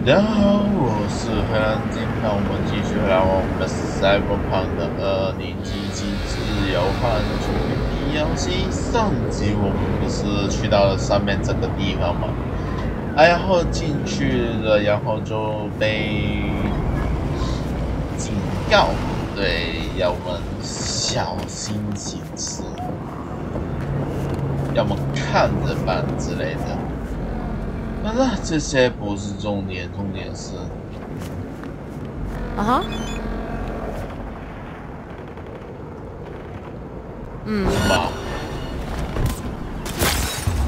大家好，我是荷兰金，让我们继续来玩我们的 Cyberpunk 的2077自由幻局 DLC。上集我们不是去到了上面这个地方吗？然后进去了，然后就被警告，对，要我们小心行事，要我们看着办之类的。但是这些不是重点，重点是，嘛，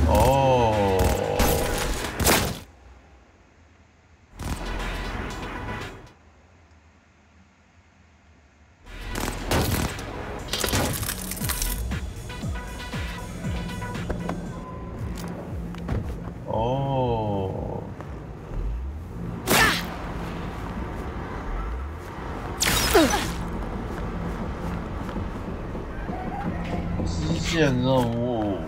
哦，哦，支线任务。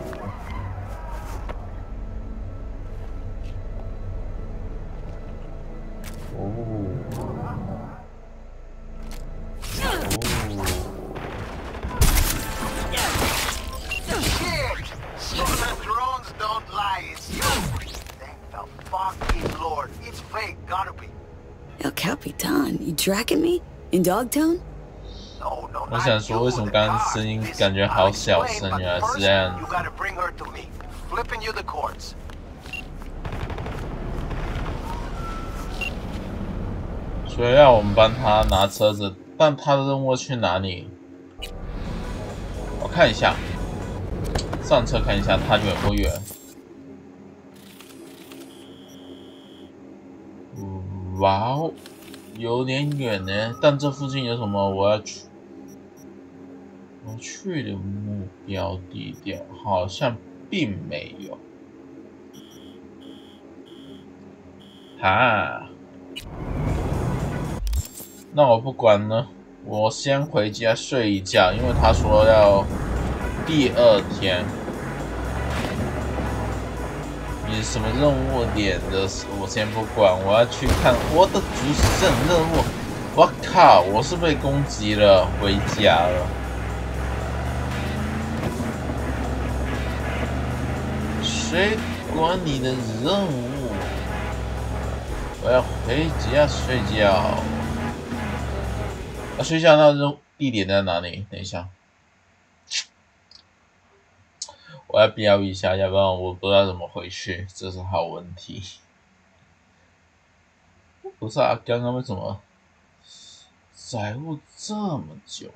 El Capitan, you tracking me? In Dogtown? 我想说，为什么刚刚声音感觉好小声？原来是这样子。所以要我们帮他拿车子，但他的任务去哪里？我看一下，上车看一下，他远不远？哇哦，有点远呢。但这附近有什么我要去的目标地点？好像并没有。哈，那我不管呢，我先回家睡一觉，因为他说要第二天。你什么任务点的，我先不管，我要去看我的主线任务。我靠，我是被攻击了，回家了。谁管你的任务？我要回家睡觉。睡觉那地点在哪里？等一下。我要标一下，要不然我不知道怎么回去，这是好问题。不是啊，刚刚为什么载物这么久？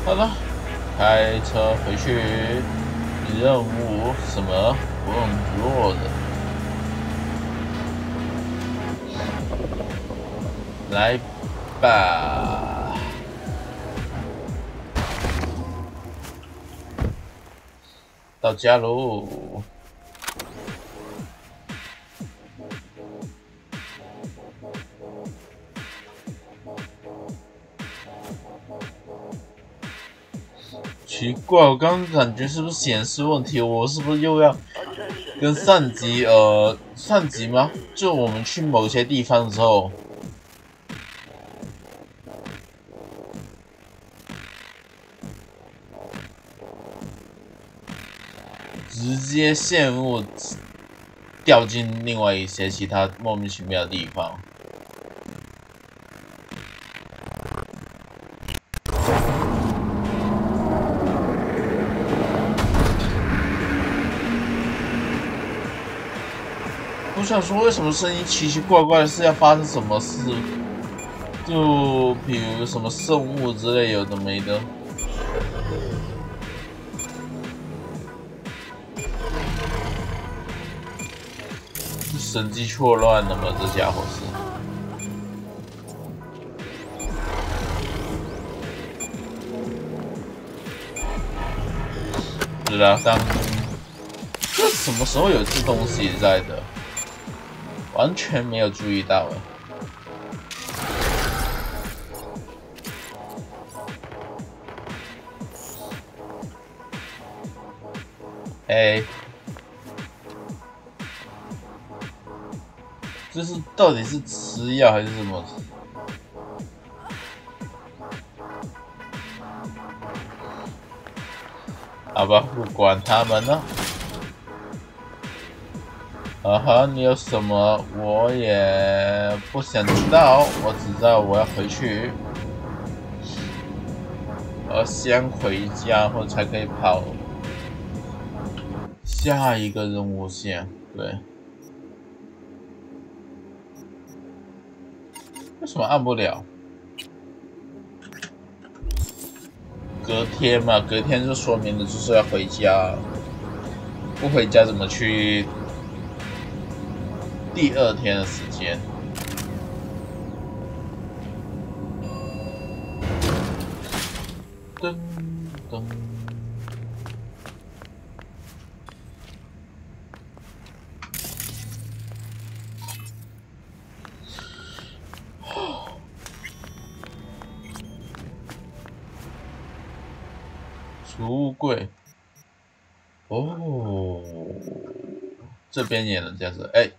好了，开车回去。任务什么不用做的？来吧。到家喽！奇怪，我刚刚感觉是不是显示问题？我是不是又要跟上集吗？就我们去某些地方的时候，直接陷入掉进另外一些其他莫名其妙的地方。我想说，为什么声音奇奇怪怪的？是要发生什么事？就比如什么圣物之类，有的没的。神机错乱了吗？这家伙是。是啊，这什么时候有这东西在的？完全没有注意到哎。这是到底是吃药还是什么？好吧，不管他们了。啊哈，你有什么？我也不想知道，我只知道我要回去，先回家后才可以跑下一个任务线。对，为什么按不了？隔天嘛，隔天就说明了就是要回家，不回家怎么去第二天的时间？噔噔。储物柜，哦，这边也能这样子，哎，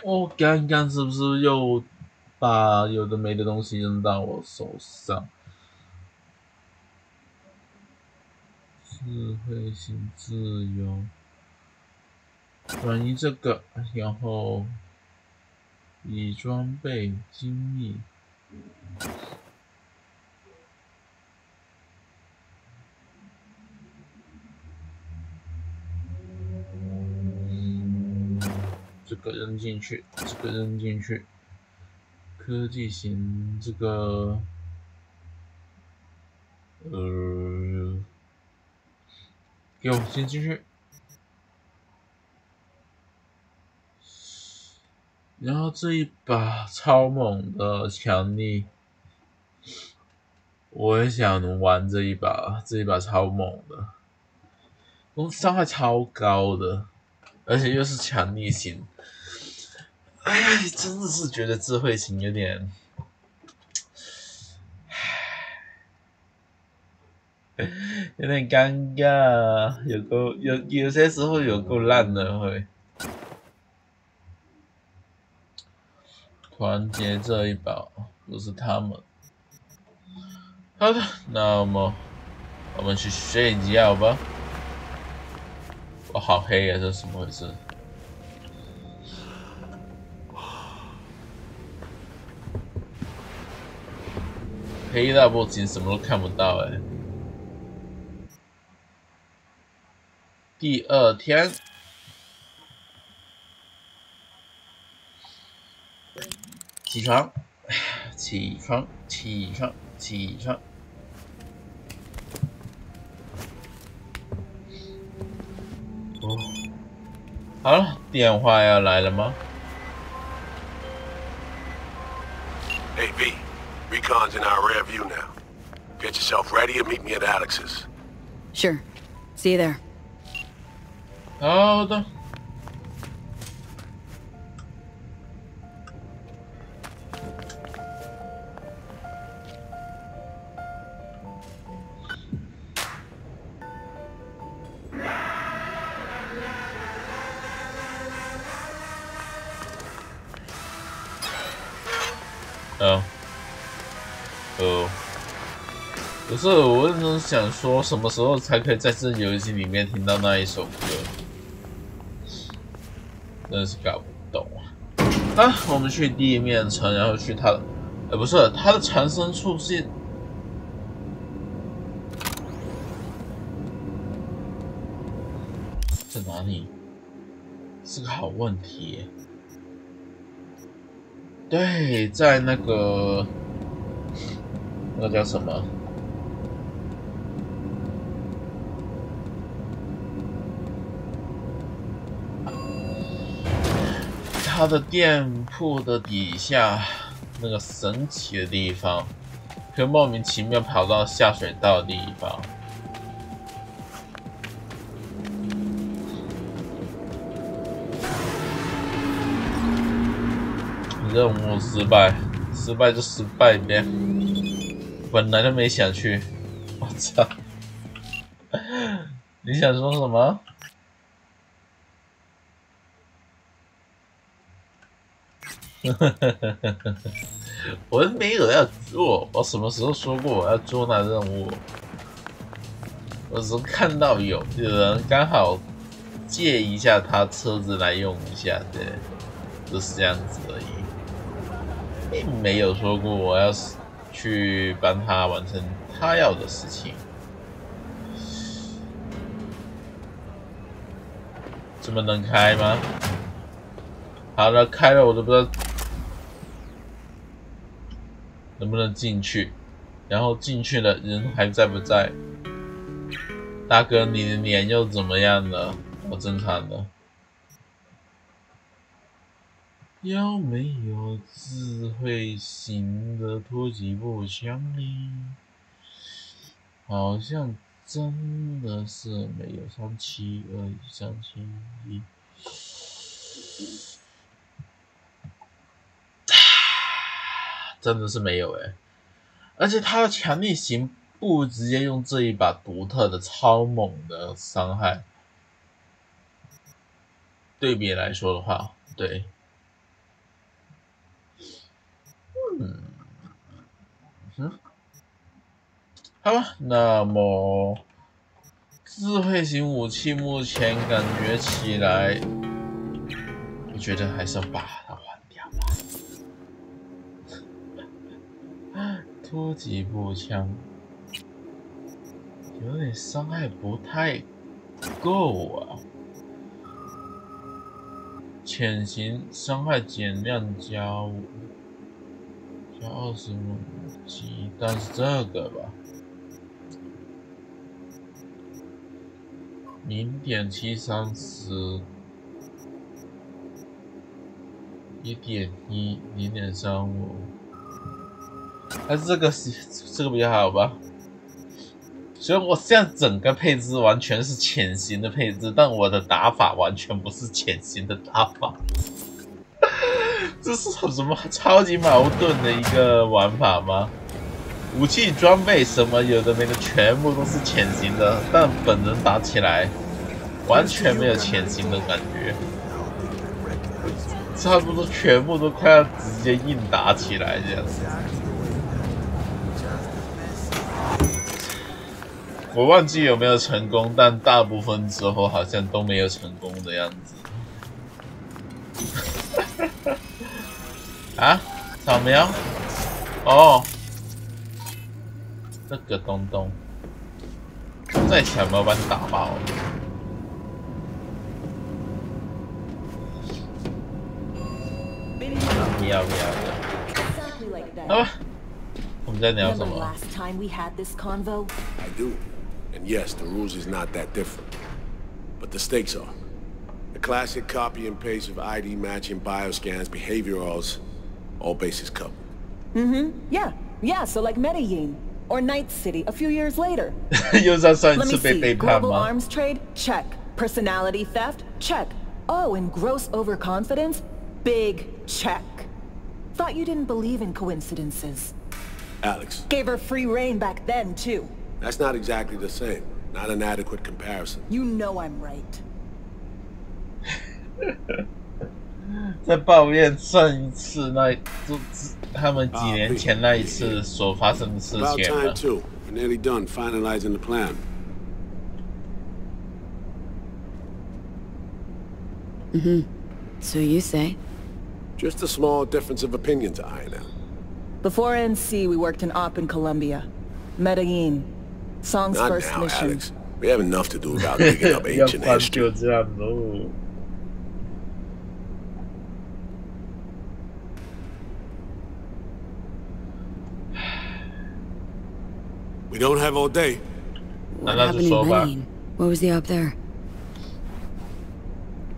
我刚刚是不是又把有的没的东西扔到我手上？智慧型自由，转移这个，然后以装备精密。这个扔进去，这个扔进去，科技型这个，给我先进去，然后这一把超猛的强力，我也想玩这一把，这一把超猛的，伤害超高的，而且又是强力型。哎，真的是觉得智慧型有点，有点尴尬，有些时候有够烂的会。团结这一把不是他们。好的，那么我们去睡觉吧。我好黑呀，这是怎么回事？黑到不行，什么都看不到哎。第二天，起床，起床，起床，起床。哦，好了，电话要来了吗？ Hey V, Recon's in our rear view now. Get yourself ready and meet me at Alex's. Sure. See you there. 好的。不是，我只是想说，什么时候才可以在这游戏里面听到那一首歌？真的是搞不懂啊！我们去地面城，然后去它的，不是它的藏身处是在哪里？是个好问题耶。对，在那个叫什么？它的店铺的底下那个神奇的地方，可莫名其妙跑到下水道的地方。任务失败，失败就失败呗。本来都没想去，我操！你想说什么？我没有要做，我什么时候说过我要做那任务？我只是看到有人刚好借一下他车子来用一下，对，就是这样子而已，并没有说过我要去帮他完成他要的事情。这么能开吗？好了，开了我都不知道能不能进去，然后进去了人还在不在？大哥，你的脸又怎么样了？我正常的。有没有智慧型的突击步枪呢？好像真的是没有。3721371，真的是没有欸。而且他的强力型不直接用这一把独特的超猛的伤害，对比来说的话，对，好吧，那么智慧型武器目前感觉起来，我觉得还是要把它换掉吧。突击步枪有点伤害不太够啊。潜行伤害减量加5，加25级，但是这个吧，0.730，1.1，0.35，还是这个比较好吧。所以我现在整个配置完全是潜行的配置，但我的打法完全不是潜行的打法，这是什么超级矛盾的一个玩法吗？武器装备什么有的没的全部都是潜行的，但本人打起来完全没有潜行的感觉，差不多全部都快要直接硬打起来这样子。我忘记有没有成功，但大部分之后好像都没有成功的样子。啊，扫描？哦，这个东东，再想办法把你打爆。不要！好吧，我们在聊什么？ I do. And yes, the rules is not that different. But the stakes are. The classic copy and paste of ID matching, bioscans, behaviorals, all bases covered. Yeah, so like Medellin. Or Night City a few years later. Let me see, global arms trade? Check. Personality theft? Check. Oh, and gross overconfidence? Big check. Thought you didn't believe in coincidences. Alex. Gave her free reign back then, too. That's not exactly the same. Not an adequate comparison. You know I'm right. 在抱怨上一次他们几年前那一次所发生的事情了。 About time too. We're nearly done finalizing the plan. So you say? Just a small difference of opinion to iron out. Before NC, we worked in Op in Colombia. Medellin. Song's Not first now, mission. Alex. We have enough to do about digging up ancient history. We don't have all day. What happened in Medellin? What was the up there?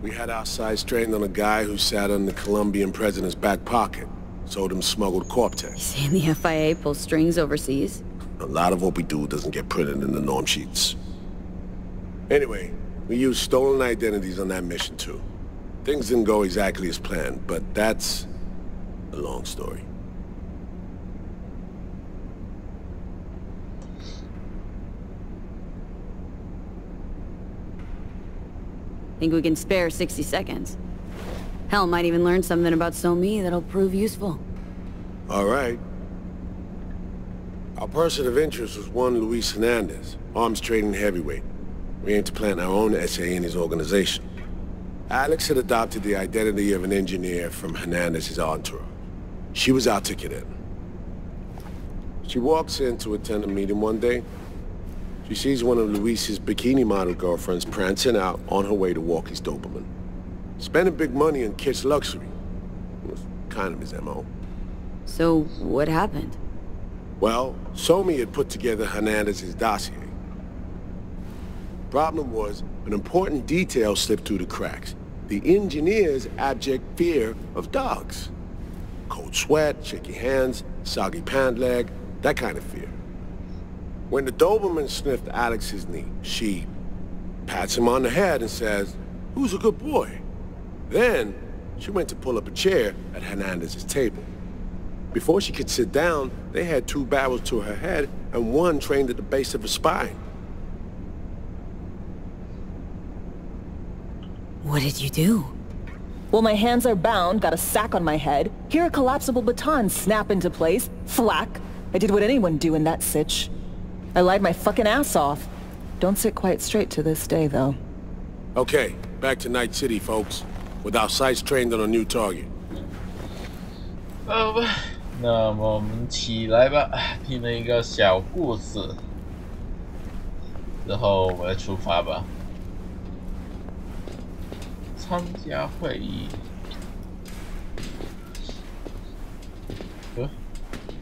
We had our sights trained on a guy who sat on the Colombian president's back pocket. Sold him smuggled Corp-Tex. Saying the FIA pulls strings overseas? A lot of what we do doesn't get printed in the norm sheets. Anyway, we used stolen identities on that mission too. Things didn't go exactly as planned, but that's a long story. Think we can spare 60 seconds? Hell, might even learn something about So-Me that'll prove useful. All right. Our person of interest was one Luis Hernandez, arms trading heavyweight. We aim to plant our own SA in his organization. Alex had adopted the identity of an engineer from Hernandez's entourage. She was our ticket in. She walks in to attend a meeting one day. She sees one of Luis's bikini model girlfriends prancing out on her way to walk his Doberman. Spending big money on kitsch luxury. It was kind of his MO. So, what happened? Well, So-Me had put together Hernandez's dossier. Problem was, an important detail slipped through the cracks. The engineer's abject fear of dogs. Cold sweat, shaky hands, soggy pant leg, that kind of fear. When the Doberman sniffed Alex's knee, she pats him on the head and says, "Who's a good boy?" Then, she went to pull up a chair at Hernandez's table. Before she could sit down, they had 2 barrels to her head and 1 trained at the base of her spine. What did you do? Well, my hands are bound, got a sack on my head. Here a collapsible baton snap into place. Thwack. I did what anyone do in that sitch. I lied my fucking ass off. Don't sit quite straight to this day, though. Okay, back to Night City, folks. With our sights trained on a new target. 好吧，那么我们起来吧，听了一个小故事，之后我们出发吧。参加会议。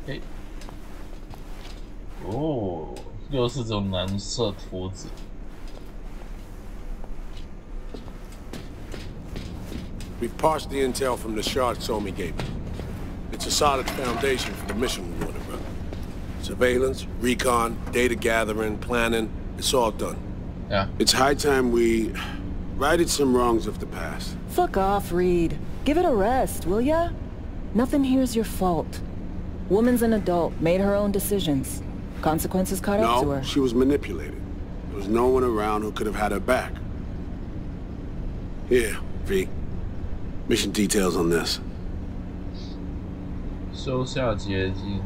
嘿，哦，又是这种蓝色图纸。We've parsed the intel from the shard So-Me gave me. It's a solid foundation for the mission we want to run. Surveillance, recon, data gathering, planning, it's all done. Yeah. It's high time we righted some wrongs of the past. Fuck off, Reed. Give it a rest, will ya? Nothing here's your fault. Woman's an adult, made her own decisions. Consequences caught up to her. No, she was manipulated. There was no one around who could have had her back. Here, V. Mission details on this. 收下结晶。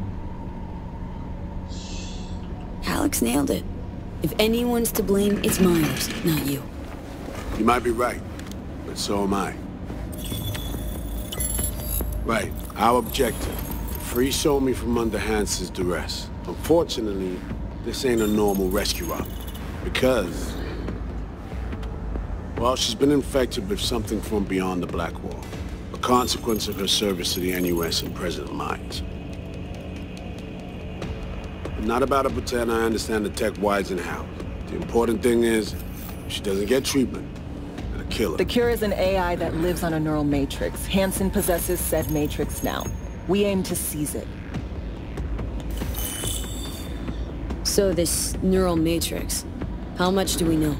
Alex nailed it. If anyone's to blame, it's Myers, not you. You might be right, but so am I. Right, our objective. Free So-Me from under Hansen's duress. Unfortunately, this ain't a normal rescue op. Because... well, she's been infected with something from beyond the Black Wall. A consequence of her service to the NUS and President Myers. I'm not about to pretend I understand the tech whys and how. The important thing is, if she doesn't get treatment, it'll kill her. The cure is an AI that lives on a neural matrix. Hansen possesses said matrix now. We aim to seize it. So this neural matrix, how much do we know?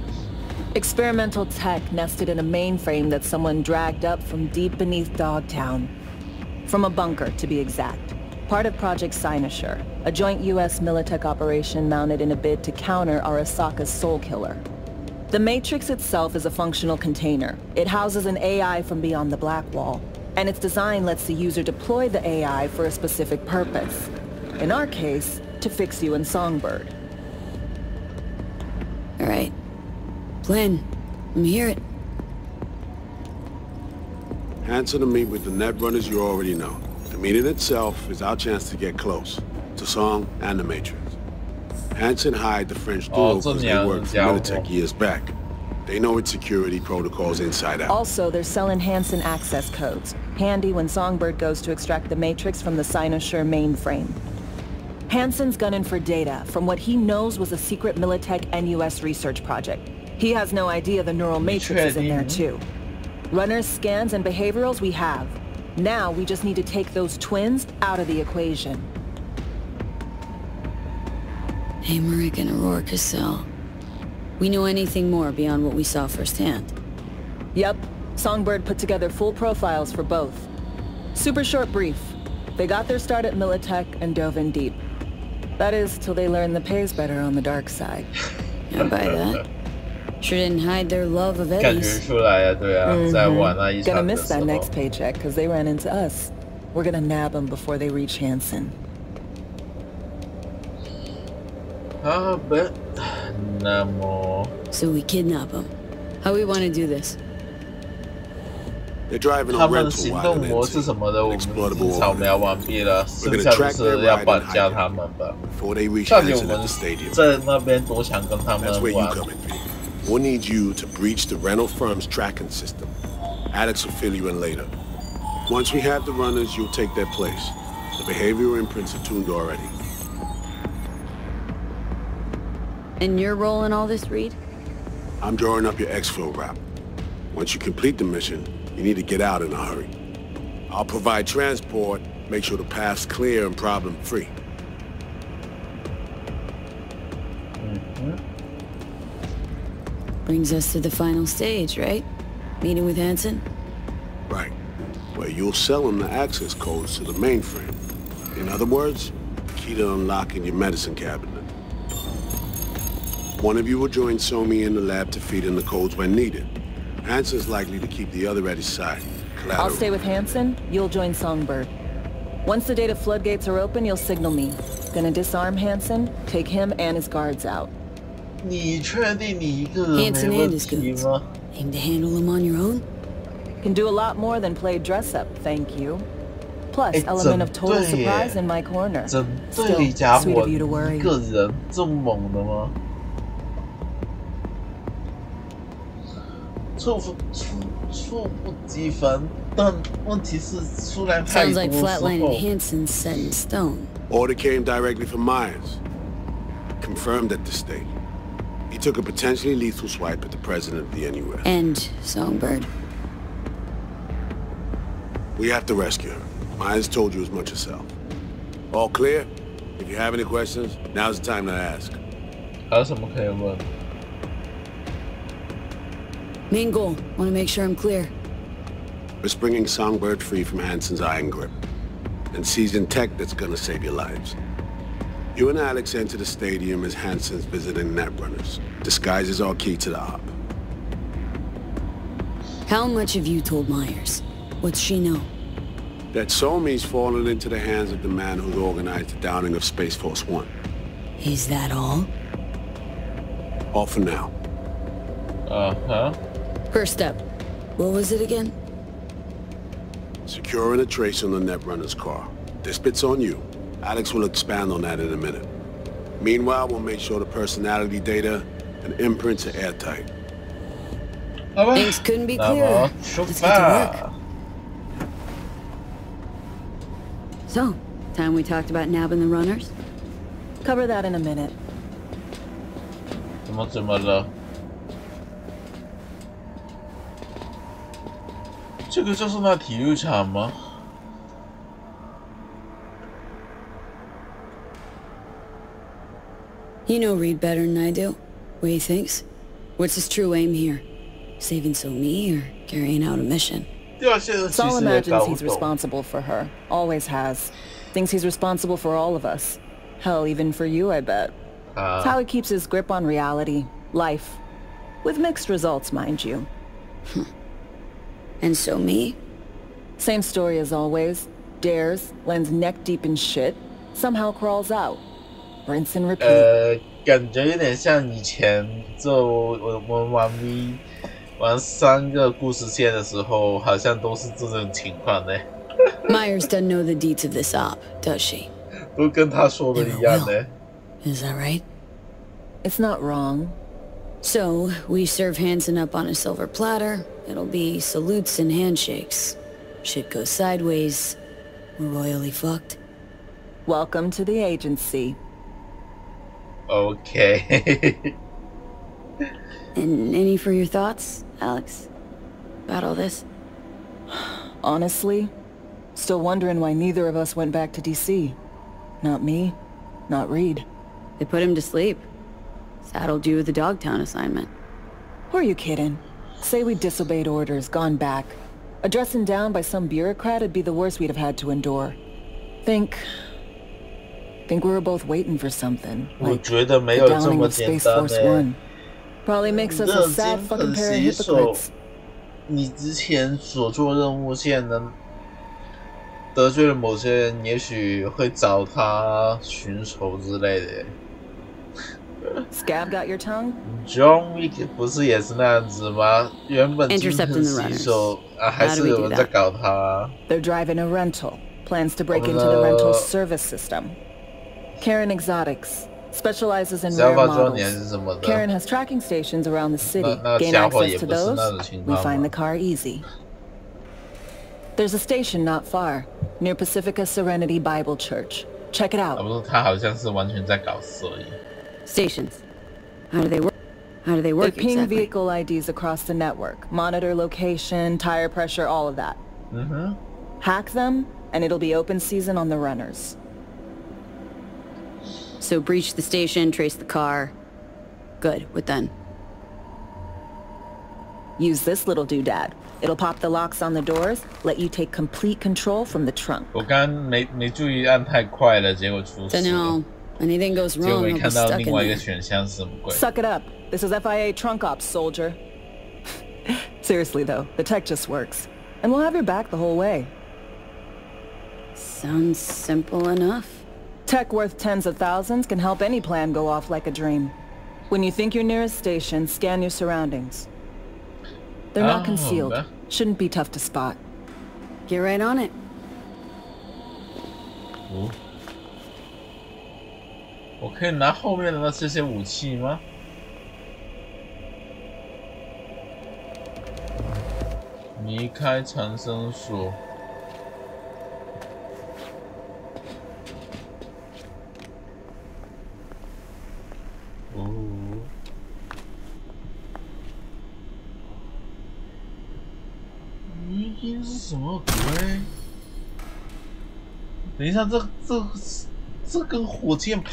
Experimental tech nested in a mainframe that someone dragged up from deep beneath Dogtown. From a bunker, to be exact. Part of Project Cynosure, a joint US Militech operation mounted in a bid to counter Arasaka's Soul Killer. The Matrix itself is a functional container. It houses an AI from beyond the Black Wall, and its design lets the user deploy the AI for a specific purpose. In our case, to fix you and Songbird. All right. Plan. Let me hear it. Hansen to meet with the net runners you already know. The meeting itself is our chance to get close. To Song and the Matrix. Hansen hired the French duo because they worked for Militech years back. They know its security protocols inside out. Also, they're selling Hansen access codes. Handy when Songbird goes to extract the Matrix from the Cynosure mainframe. Hansen's gunning for data from what he knows was a secret Militech NUS research project. He has no idea the neural matrix is in there too. Runners, scans, and behaviorals we have. Now we just need to take those twins out of the equation. Emmerich and Aurora Cassell. We know anything more beyond what we saw firsthand? Yep. Songbird put together full profiles for both. Super short brief. They got their start at Militech and dove in deep. That is, till they learned the pay's better on the dark side. I buy that. Sure didn't hide their love of 感觉 Eddie's. 出来啊，对啊，在玩那一 Gonna 场的 miss 时 that 候， next paycheck because they ran into us. We're gonna nab them before they reach Hanson. 好吧，那么 So we kidnap him. How we want to do this? They're driving 他 on 们的 rental 行 while 动 in 模式 NT. 什么的，我们已经 Exploitable 扫描 overhead. 完毕了， We're 剩 gonna 下就 track their 是要 ride 绑 and 架 hide 他 them 们吧。 before they reach 到底我 Hanson 们 at the stadium. 在那边多想跟他 That's 们 where you 玩。 come in, V. We'll need you to breach the rental firm's tracking system. Alex will fill you in later. Once we have the runners, you'll take their place. The behavioral imprints are tuned already. And your role in all this, Reed? I'm drawing up your exfil route. Once you complete the mission, you need to get out in a hurry. I'll provide transport, make sure the path's clear and problem-free. Brings us to the final stage, right? Meeting with Hanson? Right. Where you'll sell them the access codes to the mainframe. In other words, key to unlocking your medicine cabinet. One of you will join Somi in the lab to feed in the codes when needed. Hanson's likely to keep the other at his side. Collateral. I'll stay with Hanson, you'll join Songbird. Once the data floodgates are open, you'll signal me. Gonna disarm Hanson, take him and his guards out. 你确定你一个人 Hanson 没 and 问 his 题 goons. 吗？ Aim to handle them on your own? Can do a lot more than play dress-up, thank you. Plus, Hey, element of total 整队耶。 surprise in my corner. 整 Still, 队家 sweet 伙 of you to 一 worry. 个人这么猛的吗？猝不及防，但问题是出来太 Sounds 多 like 时 flatlining 候， Hanson's set in stone. Order came directly from Myers. Confirmed at the stadium. He took a potentially lethal swipe at the president of the NUS. And Songbird. We have to rescue her. Myers told you as much herself. All clear? If you have any questions, now's the time to ask. 还有什么可以问？ Main goal. Want to make sure I'm clear. We're bringing Songbird free from Hanson's iron grip. And seizing tech that's gonna save your lives. You and Alex enter the stadium as Hanson's visiting netrunners. Disguise is our key to the op. How much have you told Myers? What's she know? That Somi's fallen into the hands of the man who's organized the downing of Space Force One. Is that all? All for now. First step. What was it again? Securing a trace on the netrunner's car. This bit's on you. Alex will expand on that in a minute. Meanwhile, we'll make sure the personality data and imprints are airtight. 好吧， Things couldn't be 那 clearer. 么出 Let's get to work. 发。 So, time we talked about nabbing the runners? Cover that in a minute. 怎么了？这个就是那体育场吗？ You know Reed better than I do. What he thinks? What's his true aim here? Saving Somi or carrying out a mission? 掉线的其 Saul 实也 imagines 搞不 he's 懂。 responsible for her. Always has. Thinks he's responsible for all of us. Hell, even for you, I bet. It's how he keeps his grip on reality, life. With mixed results, mind you. And Somi? Same story as always. Dares, lands neck deep in shit, somehow crawls out. Rinse and repeat. 感觉有点像以前我们玩 V 玩3个故事线的时候，好像都是这种情况呢。Myers doesn't know the deets of this op, does she? 都跟他说的一样呢。 Is that right? It's not wrong. So, we serve Hanson up on a silver platter. It'll be salutes and handshakes. Shit goes sideways. We're royally fucked. Welcome to the agency. OK， And any for your thoughts, Alex? About all this? Honestly, still wondering why neither of us went back to DC. Not me, not Reed. They put him to sleep. Saddled you with the Dogtown assignment. Who are you kidding? Say we disobeyed orders, gone back. A dressing down by some bureaucrat would be the worst we'd have had to endure. Think we were both waiting for something. 我 Like 觉得没 the 有这 downing 么 of 简 Space 单 Force 呢。 One. Probably makes us a sad fucking pair of hypocrites. 你之前所做任务现在能得罪了某些人，也许会找他寻仇之类的。Scab got your tongue? John Wick 不是也是那样子吗？原本金盆洗手啊，还是有人在搞他啊。They're driving a rental. Plans to break into the rental service system. Karen Exotics specializes in rare models. Karen has tracking stations around the city. Gain access to those, we find the car easy. There's a station not far, near Pacifica Serenity Bible Church. Check it out. 不是，他好像是完全在搞色耶。Stations. How do they work? How do they work They ping exactly? vehicle IDs across the network, monitor location, tire pressure, all of that. Hack them, and it'll be open season on the runners. So breach the station, trace the car. Good. What then? Use this little doodad. It'll pop the locks on the doors, let you take complete control from the trunk. 我刚没注意按太快了，结果出事了。Then anything goes 结果 wrong, 没 I'll be 看到 stuck 另 in 外一个 there. 选项是什么鬼？ Suck it up. This is FIA trunk ops, soldier. Seriously though, the tech just works. And we'll have your back the whole way. Sounds simple enough. Tech worth tens of thousands can help any plan go off like a dream. When you think you're near a station, scan your surroundings. They're not concealed. Shouldn't be tough to spot. Get right on it. 我可以拿后面的那些武器吗？离开长生所。这是什么鬼？等一下，这跟火箭炮、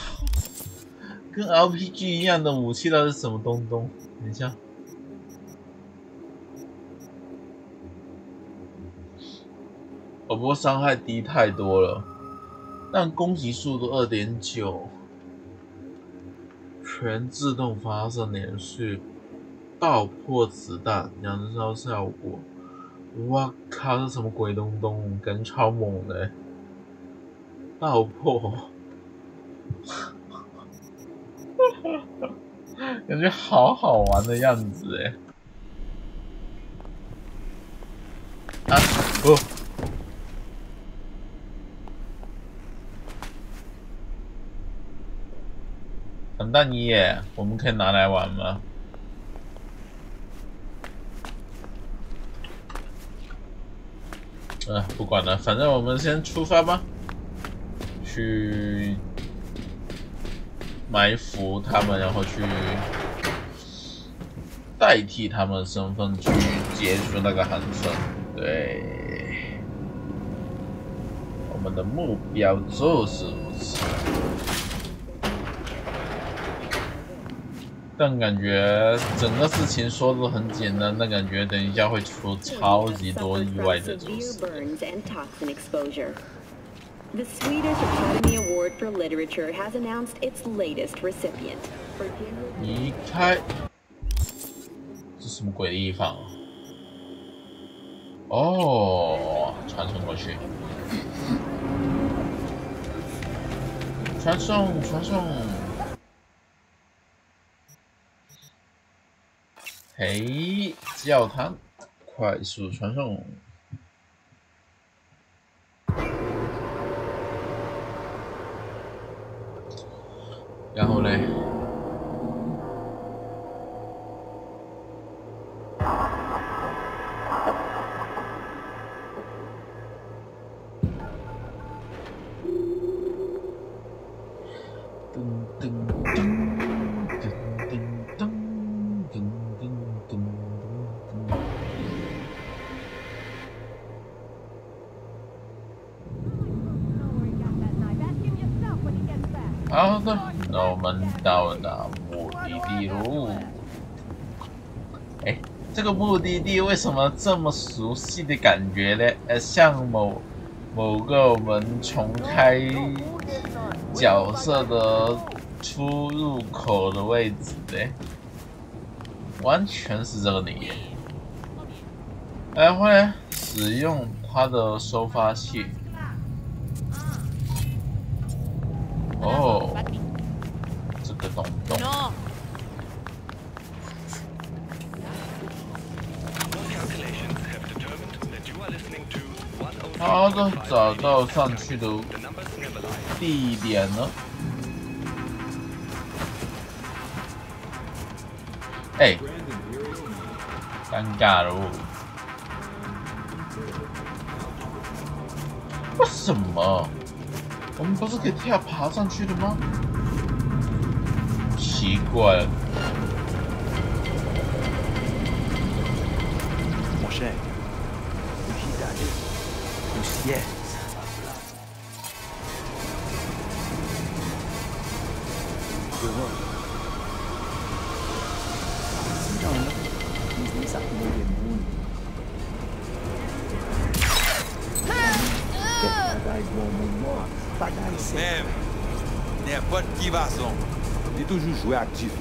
跟 RPG 一样的武器，到底是什么东东？等一下，不过伤害低太多了，但攻击速度 2.9， 全自动发射连续爆破子弹，燃烧效果。哇靠！这什么鬼东东？感觉超猛的，爆破，感觉好好玩的样子哎！啊哦！防弹衣耶，我们可以拿来玩吗？不管了，反正我们先出发吧，去埋伏他们，然后去代替他们的身份去结束那个寒春。对，我们的目标就是如此。但感觉整个事情说的很简单，但感觉等一下会出超级多意外的就是。The Swedish Academy Award for Literature has announced its latest recipient. 离开，这什么鬼地方？哦，传送过去，传送。嘿，教堂，快速传送。然后嘞？好的，那我们到达目的地喽。哎，这个目的地为什么这么熟悉的感觉呢？像某个我们重开角色的出入口的位置呢？完全是这个理。来，会使用它的收发器。哦，这个洞洞。好的，找到上去的地点了。哎，尴尬了。为什么？我们不是可以爬上去的吗？奇怪了。Mon cher, le ciel. Même, n'importe qui va son. Il toujours joué actif.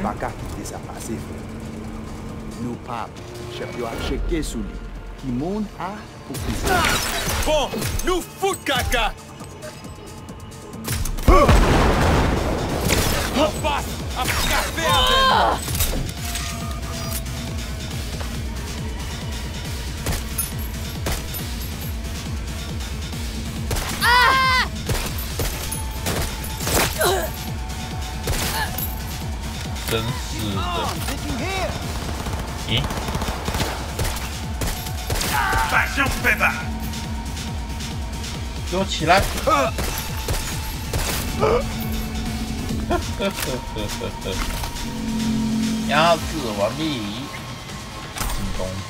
Pas qu'à quitter ça passer. Nous pas, chef, il a checké sous lui. Qui monde a pour plaisir. Bon, nous fout caca. On passe à café avec. 真是的。咦？给我起来！压制完毕，进攻中。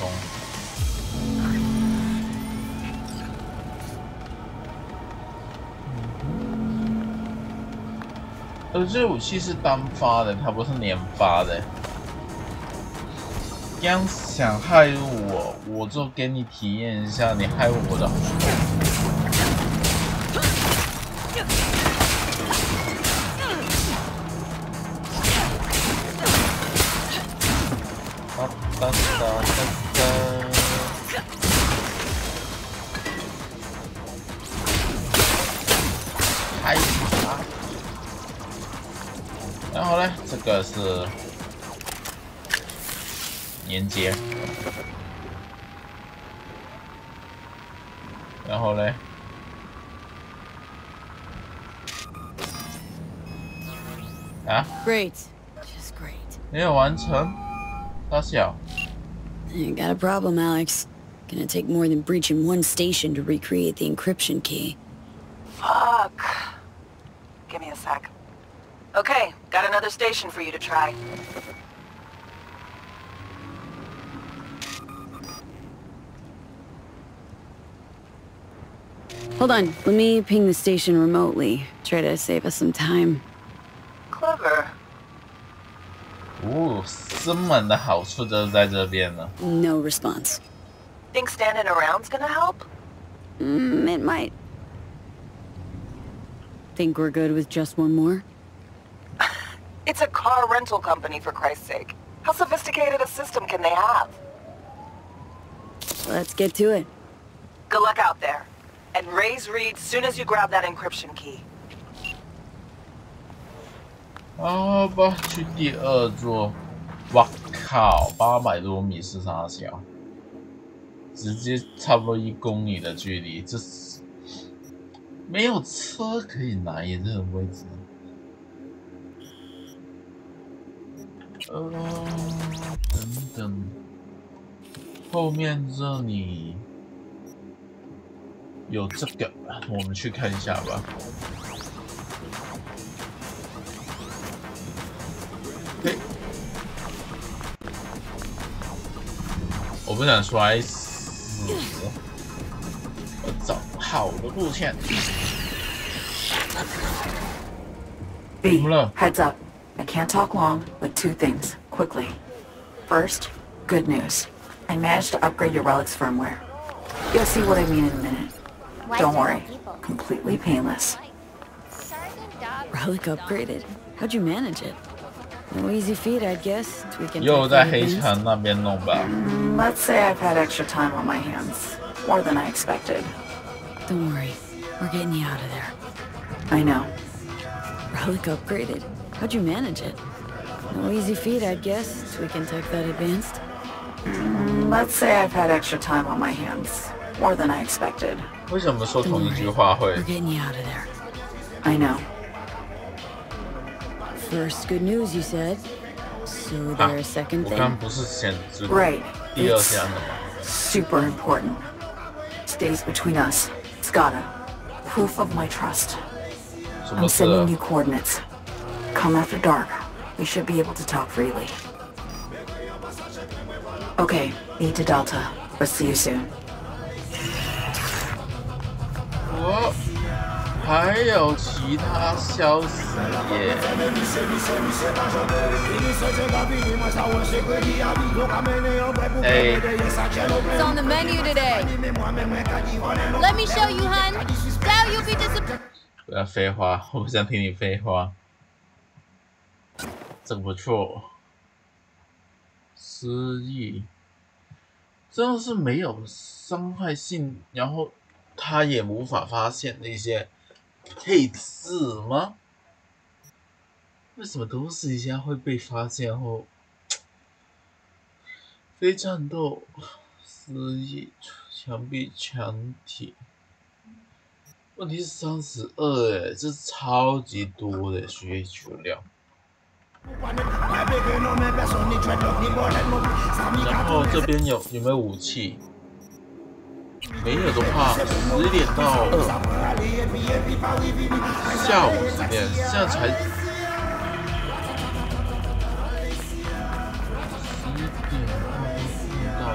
这武器是单发的，它不是连发的。刚想害我，我就给你体验一下你害我的好处。哒哒哒哒哒。开打。然后呢，这个是连接。然后呢？啊 Great, just great. 没有完成，大小。You got a problem, Alex. Gonna take more than breaching one station to recreate the encryption key. Fuck. Give me a sec. Okay, got another station for you to try. Hold on, let me ping the station remotely. Try to save us some time. Clever. 哦，生猛的好处就是在这边了。No response. Think standing around's gonna help? It might. Think we're good with just one more? It's a car rental company, for Christ's sake. How sophisticated a system can they have? Let's get to it. Good luck out there. And raise Reed soon as you grab that encryption key. 好吧，去第二座。哇靠，800多米是啥小？直接差不多1公里的距离，这是没有车可以来耶，这个位置。等等，后面这里有这个，我们去看一下吧。嘿，我不想摔死，我找好的路线。B, heads up. I can't talk long, but 2 things, quickly. First, good news. I managed to upgrade your relic's firmware. You'll see what I mean in a minute. Don't worry, completely painless. Relic upgraded? How'd you manage it? No easy feat, I guess. We can 又在黑墙那边弄吧。Let's say I've had extra time on my hands. More than I expected. Don't worry. We're getting you out of there. I know. Relic upgraded. How'd you manage it? No easy feat, I guess. Tweak and tech that advanced. Let's say I've had extra time on my hands. More than I expected. 为什么说同一句话会 We're getting you out of there. I know. First good news, you said. So there's a second 我 thing. 刚不是先知 Right. 第二 It's 项的吗？ super important. Stays between us. It's gotta. Proof of my trust. 什 I'm 么事 sending you coordinates. Come after dark. We should be able to talk freely. Okay, need to Delta. Let's see you soon. 我还有其他消息耶。哎， It's on the menu today. Let me show you, hun. Now you'll be disappointed. 不要废话，我不想听你废话。真不错，失忆，真的是没有伤害性，然后他也无法发现那些配置吗？为什么都是一下会被发现后？非战斗，失忆，墙壁墙体。问题是32哎，这是超级多的需求量。然后这边有没有武器？没有的话，11点到2，下午10点，现在才11点到2。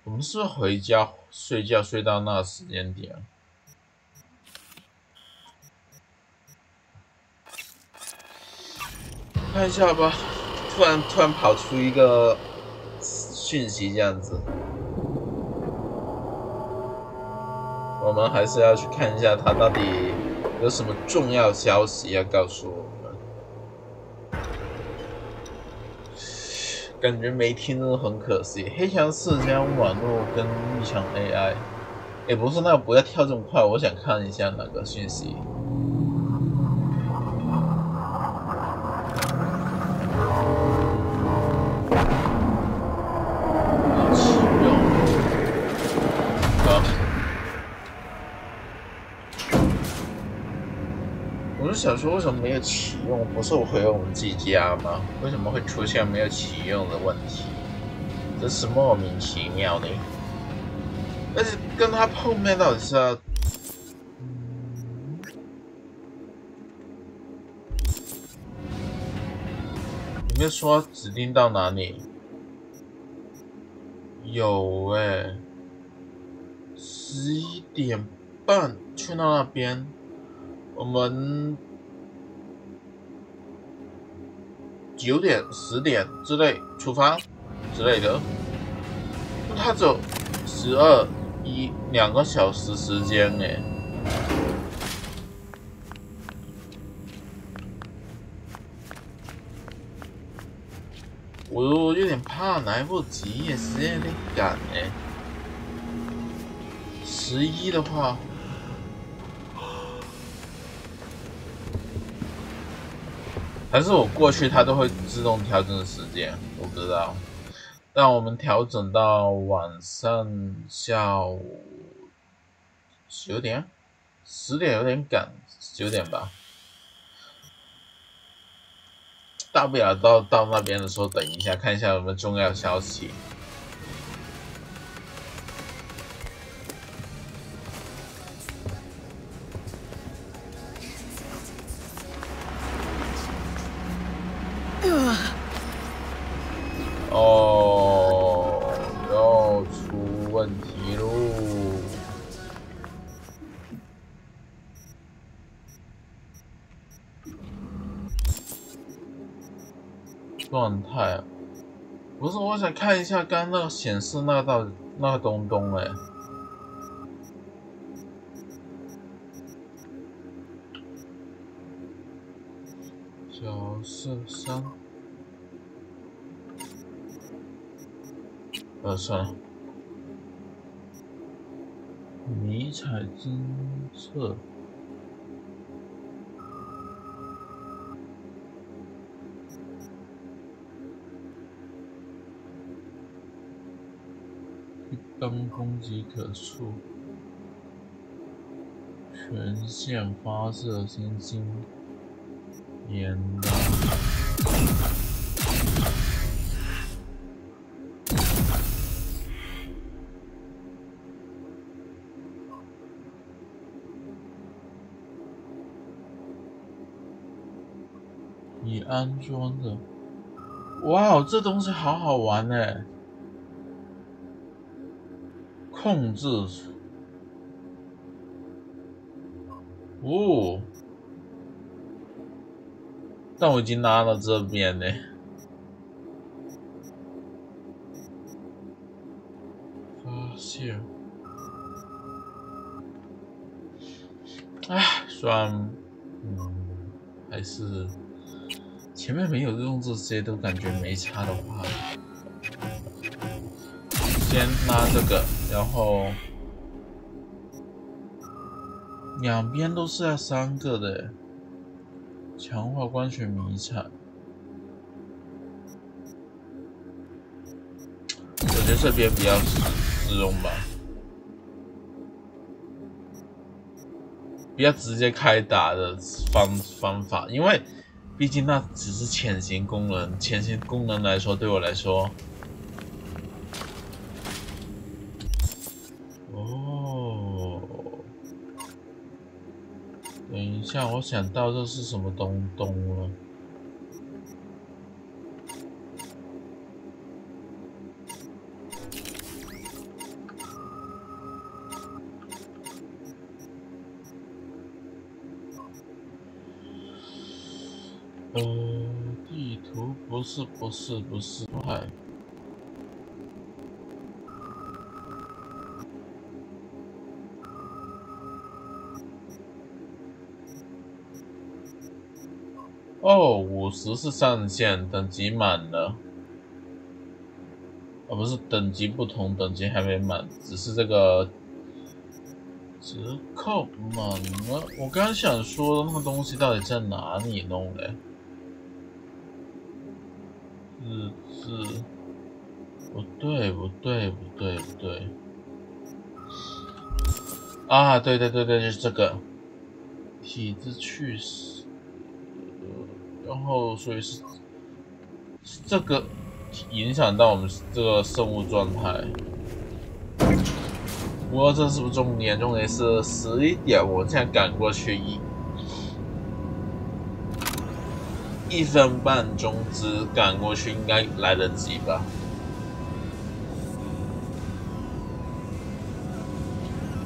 我们是不是回家睡觉睡到那个时间点？看一下吧，突然跑出一个讯息这样子，我们还是要去看一下他到底有什么重要消息要告诉我们。感觉没听真的很可惜。黑墙社交网络跟异常 AI， 也不是那个，不要跳这么快，我想看一下哪个讯息。我就想说，为什么没有启用？不是我回我们自己家吗？为什么会出现没有启用的问题？这是莫名其妙的。而且跟他碰面到底是要……有没有说指定到哪里？有欸，11点半去到那边。我们9点、10点之类出发之类的，他只有2个小时时间哎。我有点怕来不及，也时间有点赶哎。11的话。还是我过去它都会自动调整时间，我不知道。但我们调整到晚上下午9点，10点有点赶，9点吧。大不了到那边的时候等一下，看一下有没有重要消息。哦，又出问题喽！状态，不是，我想看一下刚刚那个显示那个到底那个东东哎。角色3，算了，迷彩侦测。一般攻击可触，全线发射先经延拉。已安装的，哇，这东西好好玩哎！控制，哦，但我已经拉到这边呢。发现，哎，虽然，还是前面没有用这些都感觉没差的话。先拉这个，然后两边都是要3个的，强化光学迷彩。我觉得这边比较实用吧，比较直接开打的方法，因为毕竟那只是潜行功能，潜行功能来说，对我来说。等一下，我想到这是什么东了。地图不是，嗨。哦，50是上限，等级满了。不是等级不同，等级还没满，只是这个折扣满了。我刚刚想说那个东西到底在哪里弄的？日志，不对。啊，对，就是这个体质去死。然后，所以是这个影响到我们这个生物状态。不过这是不是重点？重点是11点，我现在赶过去1分半钟只赶过去，应该来得及吧？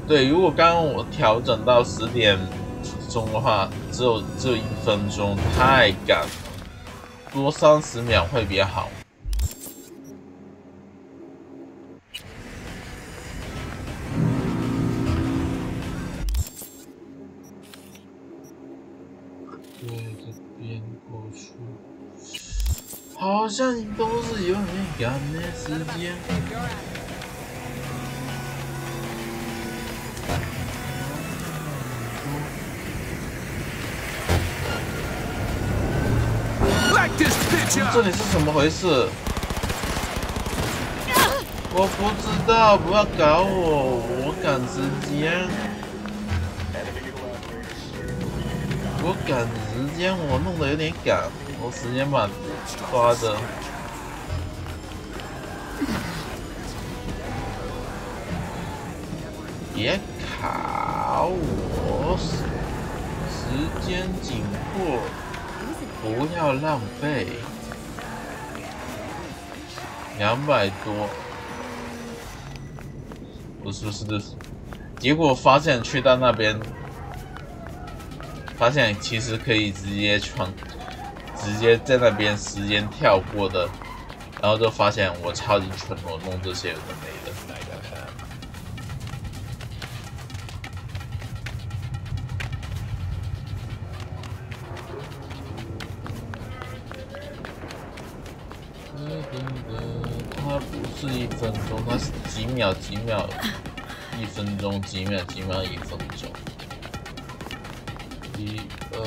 对，如果刚刚我调整到10点钟的话，只有1分钟，太赶了，多30秒会比较好。对，这边过去，好像都是有点赶的时间。这里是怎么回事？我不知道，不要搞我，我赶时间。我弄得有点赶，我时间把抓着。别卡我，时间紧迫。不要浪费，200多，不是，结果发现去到那边，发现其实可以直接在那边时间跳过的，然后就发现我超级蠢，我弄这些有的没的。它不是1分钟，它是几秒1分钟，几秒1分钟。1、2、3，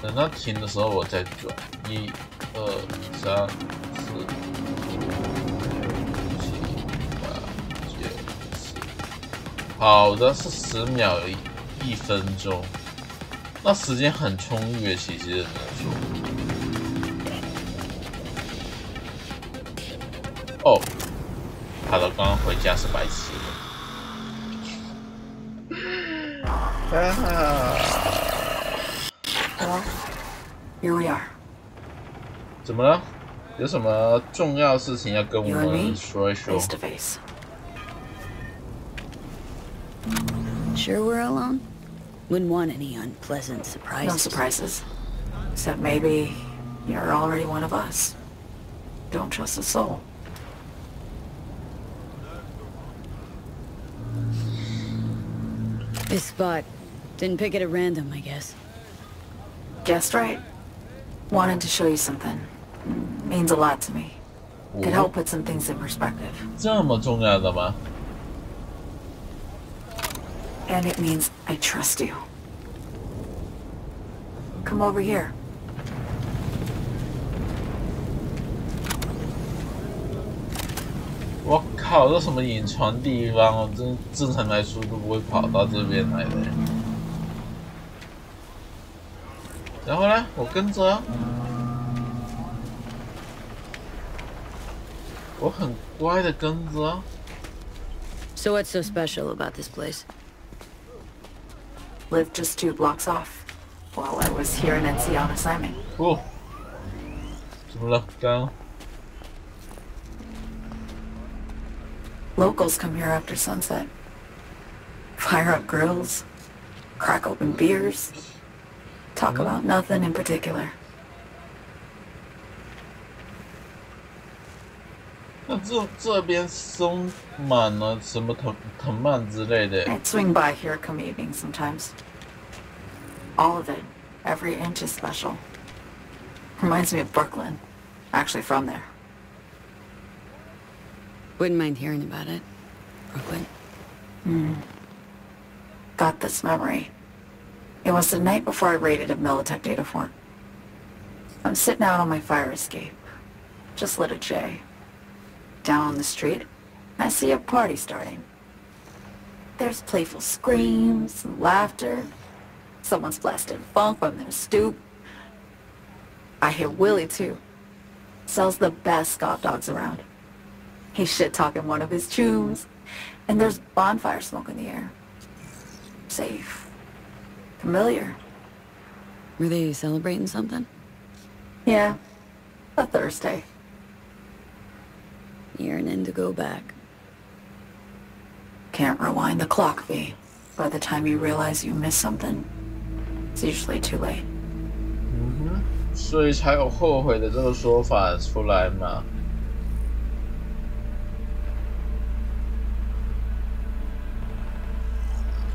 等它停的时候我再转。1、2、3、4、5、6、7、8、9、10。好的，是10秒1分钟，那时间很充裕，其实只能说。哦，好了，刚刚回家是白痴的。Well, here we are. 怎么了？有什么重要事情要跟我 You and 们 me, 说一说 face to face. Sure we're alone? Wouldn't want any unpleasant surprises. No surprises. Except maybe you're already one of us. Don't trust a soul. This spot. Didn't pick it at random, I guess. Guessed right. Wanted to show you something. Means a lot to me. Could help put some things in perspective. 这么重要的吗？ And it means I trust you. Come over here. 我靠，这什么隐藏地方哦？正常来说都不会跑到这边来的。然后呢，我跟着啊，我很乖的跟着啊。So what's so special about this place? Lived just 2 blocks off while I was here in NC on assignment. 哦，怎么了？刚 Locals come here after sunset. Fire up grills, crack open beers, talk about nothing in particular. 那这边松满了什么藤蔓之类的。I'd swing by here come evening sometimes. All of it, every inch is special. Reminds me of Brooklyn. Actually from there. Wouldn't mind hearing about it. Brooklyn. Got this memory. It was the night before I raided a Militech data fort. I'm sitting out on my fire escape. Just lit a J. Down on the street, I see a party starting. There's playful screams and laughter. Someone's blasting funk from their stoop. I hear Willie too. Sells the best scout dogs around. He's shit-talking one of his chooms. And there's bonfire smoke in the air. Safe. Familiar. Were they celebrating something? Yeah. A Thursday. Yearning to go back. Can't rewind the clock, V. By the time you realize you missed something, it's usually too late. 所以才有后悔的这个说法出来嘛。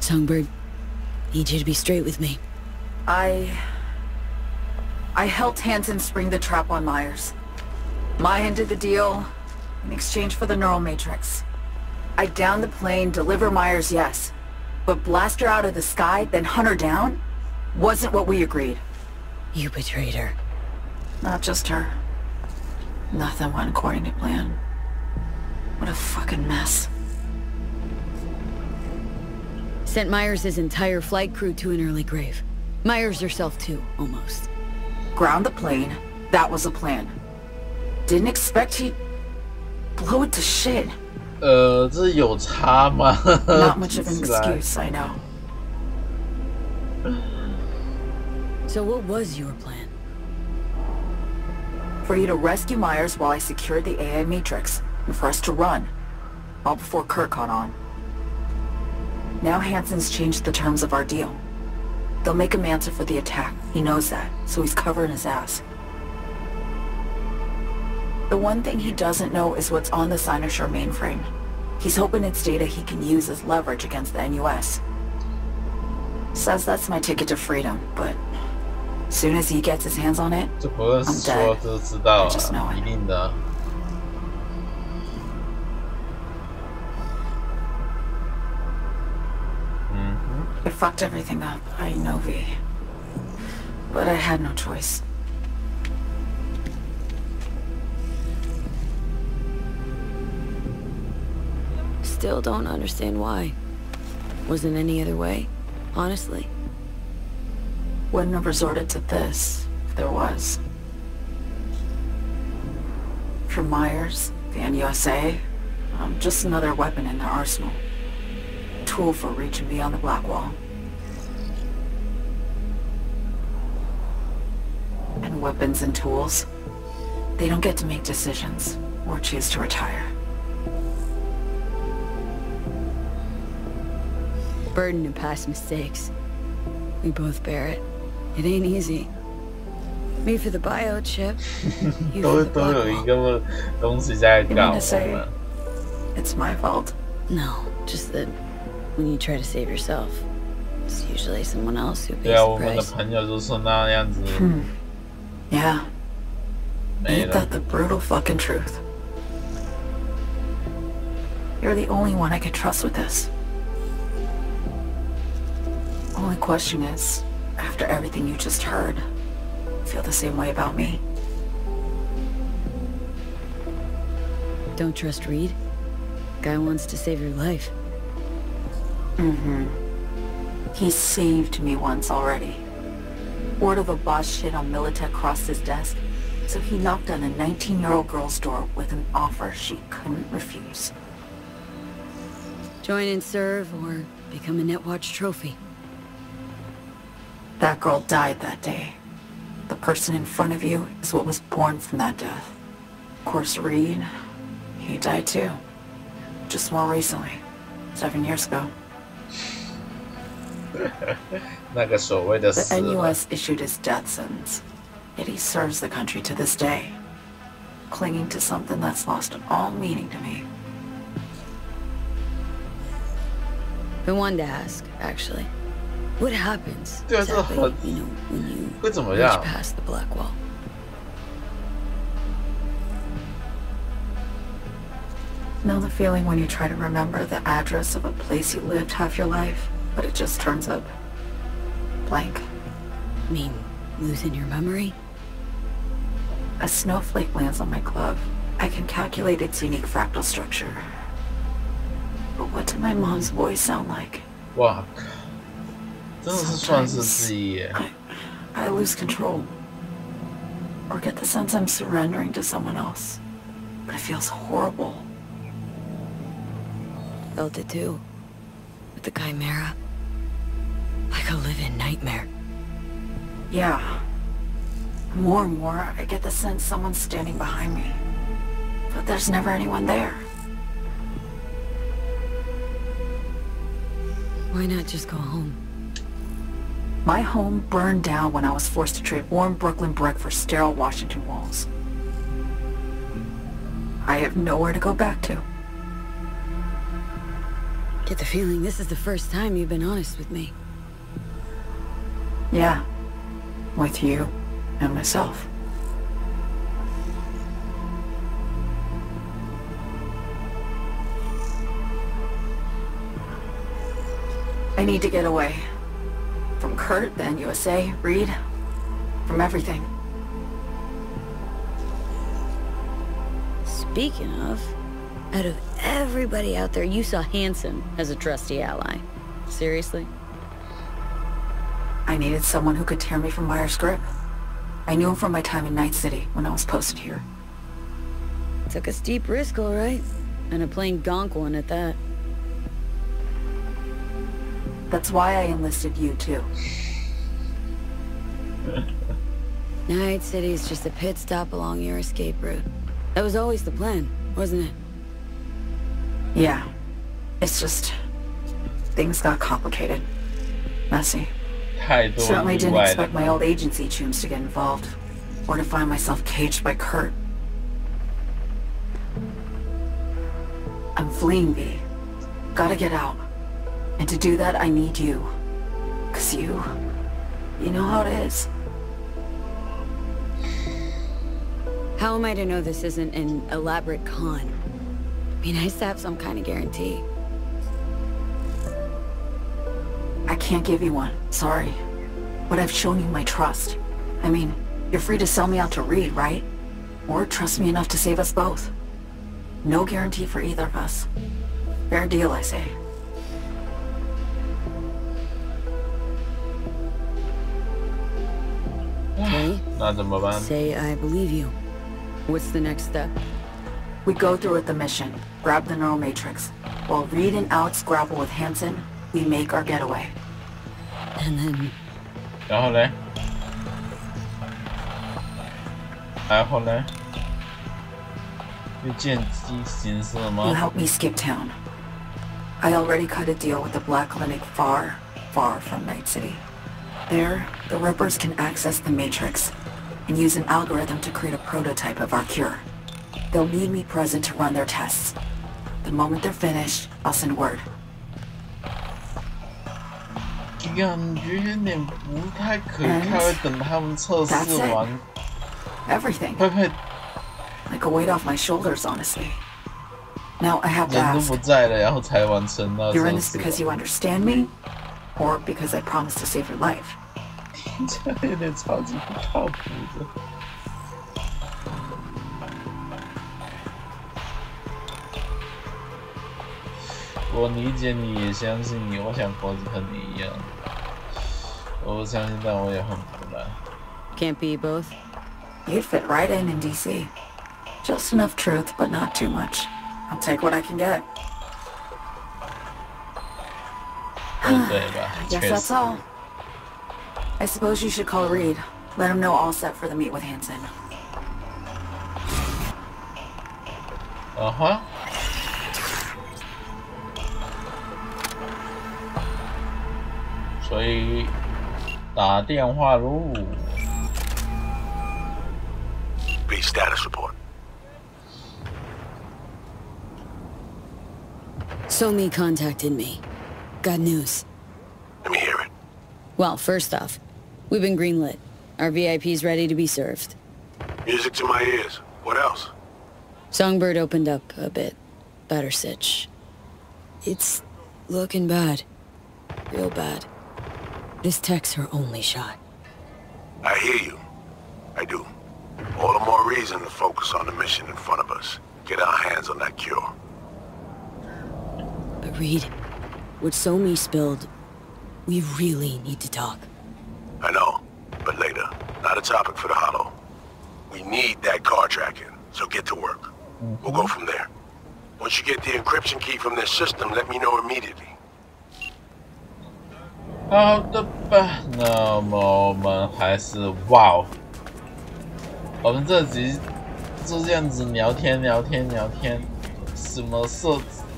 Songbird, need you to be straight with me. I helped Hansen spring the trap on Myers. Mayan did the deal in exchange for the neural matrix. I downed the plane, deliver Myers, yes. But blast her out of the sky, then hunt her down? Wasn't what we agreed. You betrayed her. Not just her. Nothing went according to plan. What a fucking mess. Sent Myers' entire flight crew to an early grave. Myers herself too, almost. Ground the plane. That was the plan. Didn't expect he'd blow it to shit. 这有差吗？ Not much of an excuse, I know. So what was your plan? For you to rescue Myers while I secured the AI Matrix, and for us to run, all before Kurt caught on. Now Hansen's changed the terms of our deal. They'll make him answer for the attack. He knows that, so he's covering his ass. The one thing he doesn't know is what's on the Cynosure mainframe. He's hoping it's data he can use as leverage against the NUS. Says that's my ticket to freedom, but soon as he gets his hands on it, 这不用 I'm 说 dead. 都知道 I just know 啊， it. 一定的。It fucked everything up. I know, V. But I had no choice. Still don't understand why. Wasn't any other way, honestly. Wouldn't have resorted to this if there was. For Myers, the NUSA, I'm just another weapon in their arsenal. Tool for reaching beyond the Black Wall. And weapons and tools, they don't get to make decisions or choose to retire. Burden of past mistakes. We both bear it. It ain't easy. Me for the biochip. You for the 都 Black 有一 Wall. 个东西在 You 搞 mean to 我 say 们。 it's my fault? No, just that when you try to save yourself, it's usually someone else who 对 pays 啊， the 我们的 price. 朋友就是那样子 Yeah. 没 Ain't 了 that。the brutal fucking truth? You're the only one I can trust with this. Only question is, after everything you just heard, feel the same way about me? Don't trust Reed? Guy wants to save your life. He saved me once already. Word of a boss shit on Militech crossed his desk, so he knocked on a 19-year-old girl's door with an offer she couldn't refuse. Join and serve, or become a Netwatch trophy. That girl died that day. The person in front of you is what was born from that death. Of course, Reed, he died too. Just more recently. 7 years ago. 那个所谓的 The 死了 NUS issued his death sentence, yet he serves the country to this day, clinging to something that's lost all meaning to me. Been wanted to ask, actually. What happens 对啊，这 exactly, 很 you know, when you 会怎么 reach 样？ past the Black Wall? Know the feeling when you try to remember the address of a place you lived half your life, but it just turns up blank? Mean losing your memory? A snowflake lands on my glove. I can calculate its unique fractal structure. But what did my mom's voice sound like? 哇靠，真的是算是记忆耶。 I lose control. Or get the sense I'm surrendering to someone else. But it feels horrible. Felt it too. With the Chimera. Like a living nightmare. Yeah. More and more, I get the sense someone's standing behind me. But there's never anyone there. Why not just go home? My home burned down when I was forced to trade warm Brooklyn brick for sterile Washington walls. I have nowhere to go back to. Get the feeling this is the first time you've been honest with me. Yeah. With you and myself. I need to get away. From Kurt, the NUSA, Reed, from everything. Speaking of, out of everybody out there, you saw Hansen as a trusty ally. Seriously? I needed someone who could tear me from Myers' grip. I knew him from my time in Night City when I was posted here. Took a steep risk, all right. And a plain gonk one at that. That's why I enlisted you, too. Night City's just a pit stop along your escape route. That was always the plan, wasn't it? Yeah. It's just... things got complicated. Messy. 太多 Certainly 意 didn't 外 expect 的。 my old agency chums to get involved. Or to find myself caged by Kurt. I'm fleeing, V. Gotta get out. And to do that, I need you. 'Cause you know how it is. How am I to know this isn't an elaborate con? Be nice to have some kind of guarantee. I can't give you one, sorry. But I've shown you my trust. I mean, you're free to sell me out to Reed, right? Or trust me enough to save us both. No guarantee for either of us. Fair deal, I say. Okay. 那怎么办？ Say I believe you. What's the next step? We go through with the mission, grab the neural matrix. While Reed and Alex grapple with Hansen, we make our getaway. And then... 然后嘞？然后嘞？又见机行事 You 吗？ help me skip town. I already cut a deal with the Black Clinic far, far from Night City. There, the Rippers can access the Matrix and use an algorithm to create a prototype of our cure. They'll need me present to run their tests. The moment they're finished, I'll send word. 感觉有点不太可靠，等他们测试完， Everything. 会不会 Like a weight off my shoulders, honestly. Now I have to 人都 ask, 不在了，然后才完成那 you're in 测 this 试？ because you understand me? Or because I promised to save your life? 听起来有点超级不靠谱的。我理解你，也相信你，我想活着和你一样。我不相信，但我也很不赖。 Can't be both? You'd fit right in DC. Just enough truth, but not too much. I'll take what I can get. 对吧？ Guess 确 that's 实。 all. I suppose you should call Reed. Let him know all set for the meet with Hansen. 哈。所以打电话喽。 B status report. Somi contacted me. Got news. Let me hear it. Well, first off, we've been greenlit. Our VIP's ready to be served. Music to my ears. What else? Songbird opened up a bit. Better sitch. It's looking bad. Real bad. This tech's her only shot. I hear you. I do. All the more reason to focus on the mission in front of us. Get our hands on that cure. But Reed, what Somi spilled, we really need to talk. I know, but later. Not a topic for the Hollow. We need that car tracking, so get to work. We'll go from there. Once you get the encryption key from this system, let me know immediately. 好的吧，那么我们还是哇哦，我们这集就这样子聊天，什么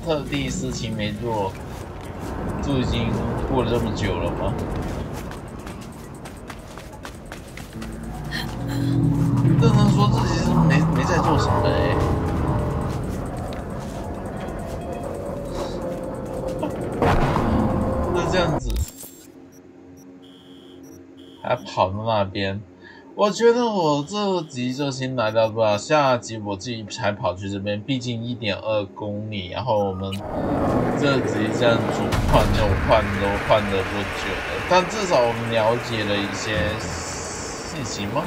特地事情没做，就已经过了这么久了吗？认真说，这其实没在做什么就这样子。 还跑到那边，我觉得我这集就先来到这，下集我自己才跑去这边，毕竟1.2公里，然后我们这集这样左换右换都换了不久了，但至少我们了解了一些信息吗？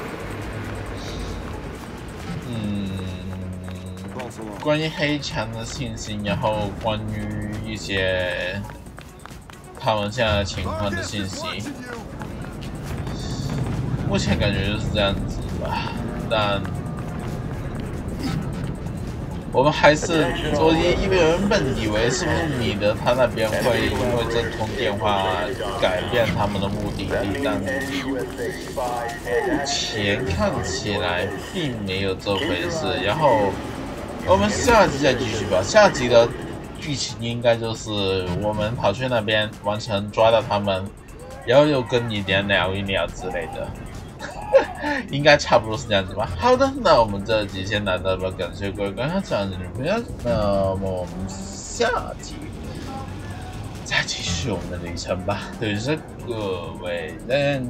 关于黑墙的信息，然后关于一些他们现在的情况的信息。 目前感觉就是这样子吧，但我们还是我原本以为是不是你的他那边会因为这通电话改变他们的目的地，但目前看起来并没有这回事。然后我们下集再继续吧，下集的剧情应该就是我们跑去那边完成抓到他们，然后又跟你聊一聊之类的。 应该差不多是这样子吧。好的，那我们这集先来到这，感谢各位观看，这样子女朋友。那么我们下集再继续我们的旅程吧。对着各位人。